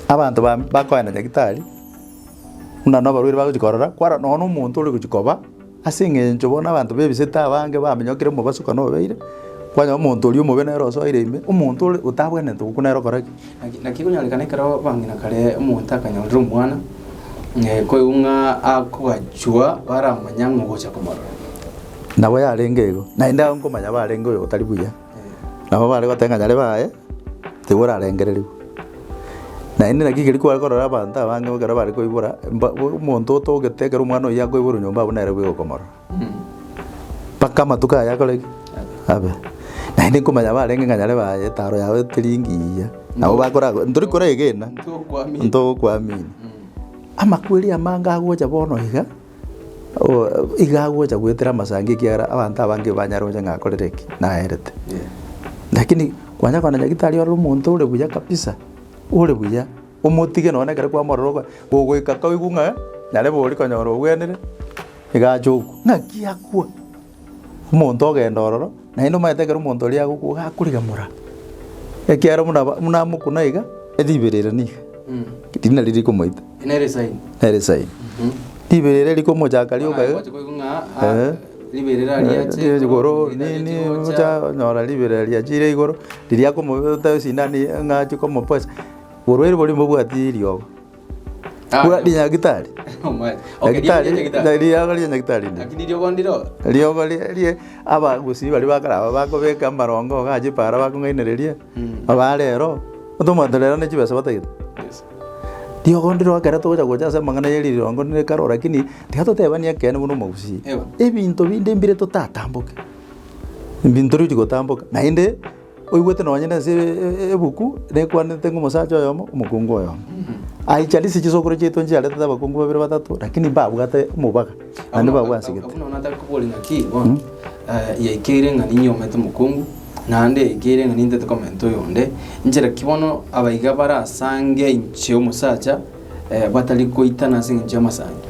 abantu bakoena nyagitari una no barwire baguchikorora kwara no umuntu uri guchikoba ase ng'encho bona abantu bebiseta abange bamenyokire mu basuka no beire kwanya umuntu uri mu bene roso ire ime umuntu uri utabwene tukunero koraki nakikunyalikana karo bangina kare umuntu akanyarira umwana ko unga akugachwa baramanya ngogocha komora nabo yarengego na inda ngomanya barengo yo tari buya nabo bare gotenga nyare bae tegura arengereri na indi nakigiri kwa korora abantu abange bagara bare ko ibura umuntu togetegera umwana oya ko ibura nyumba bunere bwo komora paka matuka yakole abe na indi kumanya barenge nganyare bae taro yawe tiringiya nabo bakora nduri kora egena ndo kwamini amakweli amanga agoja bono higa igagoja gwetera masangi kiara abantu abange banyaroja ngakorereki na erete lakini kwanya kwana nyagitari oro umuntu ure buya kabisa ure buya umutige none kare kwa mororo gogwika kawigunga nare bori konyoro gwenere igajuku ngakiakwa umuntu ogenda ororo na ino mayetegera umuntu ori aguku gakurigamura ekiara muna mukuna iga ediberera niga kitina riri kumoita inere sign liberera liko moja kalio ka liberera aliache goro ni moja nyora liberera aliache goro diria ko mo ta sinani ngachi ko mo pues goro ere boli mo bwati rio kwa dinya gitari okay diria gali nya gitari lakini rio gondiro rio gali aba gusi bali bakara bako beka marongo gaji para bako ngainereria aba rero otomaterera ne chibesa batagita dio gondiro akara to goja se mangana yeri rongo ne karo lakini tihato tebania kene muno mugusi ebinto binde mbire to tatamboke binto ri gotamboka na inde oigwete no nyene se ebuku ne kwane tengo musacho yomo umukungu yomo ai chali si chisokoro cheto njale tata bakungu babiri batatu lakini babugate mubaga ande babwasigete akuno nata kubolinga ki bon ya ikere ngani nyomete mukungu nande igere ngani ndete komento yonde njera kibono abaiga bara sange inche omusacha batali koitana singe amasange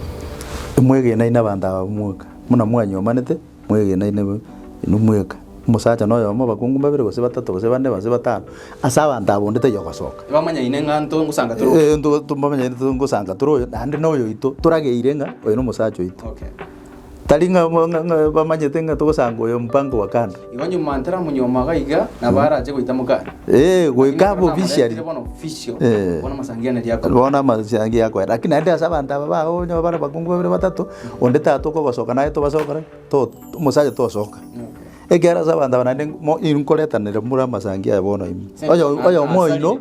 mwege na ina banda mweka muna mwanyo manete mwege na ina numweka musacha noyo mo bakungu babiri gose batatu gose bane base batano asaba ndabondete yogosoka bamanya ine nganto ngusanga turo ndo tumamanya ndo ngusanga turo nande noyo ito turageire nga oyo no musacha ito okay talinga bamanyete nga tugusanga oyo mpango wa kanda iwanyu mantara munyoma gaiga na baraje guitamuka goikabo officially bona masangiana yako bona masangiana yako lakini ande asaba ndaba bao nyo bara bakungu babiri batatu onde tato ko basoka nayo to basoka to musacha to soka egera asaba ndaba nande mo inkoletanire mura masangia bono imi oyo moino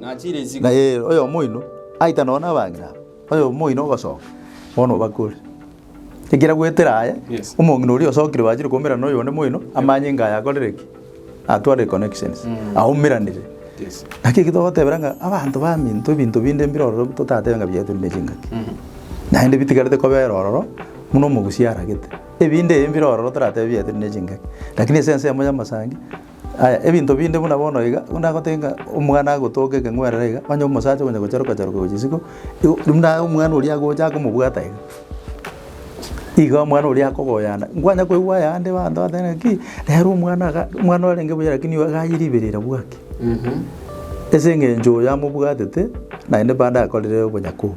na oyo moino aita nona bangira oyo moino basoka bono bakuri Kigira gwetera aya umongino uri osokire bajire komera no yone moino amanye ngaya korereki atware connections aumiranire nakiki to teberanga abantu baminto bintu binde mbiroro totate nga byetu nejingaki na inde bitigarete ko beroro muno mugusiara gete ebinde mbiroro torate byetu nejingaki lakini sense moya masangi aya ebinto binde muna bono iga unagotenga umwana gutoke ngwerera iga banyo musacha kunya gocharuka charuka gisiko umna umwana uri agoja ko mubwata iga iga mwana uri akogoyana ngwanya kwegwa yande bando atene ki rero umwana warenge buya lakini agayiriberera bwake esenge njo ya mubwatete na inde banda akorere bunyaku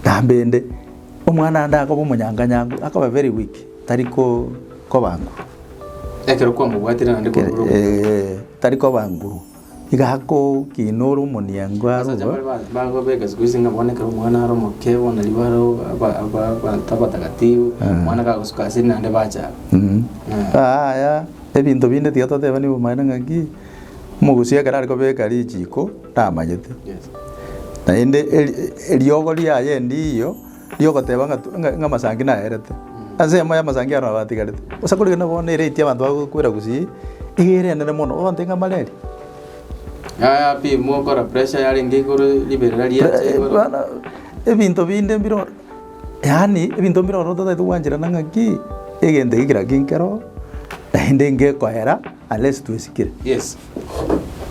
ndambende umwana ndako bumunyanga nyangu akaba very weak tariko ko bangu ekero kwa mubwatira nande ko tariko bangu igako kinuru muniangwa bago bega squeezing aboneka umwana aro mukebo na libaro tabatagatio mwana ka gusuka sina nde bacha ya ebinto binde tiato te bani bumaina ngaki mugusia karari ko beka rijiko tamanyete na inde eliogo lia yendi yo liogo tebanga ngamasangi na erete ase moya masangi aro abatigarete usakuri na bone rate abantu bakwira gusi igere nene mono ontenga maleri ya pi mo kora pressure yale ngikuru liberera liache bana ebinto binde mbiro yani ebinto mbiro roto tatu wanjira nangaki egende igira kinkero ende nge kohera unless tuesikire yes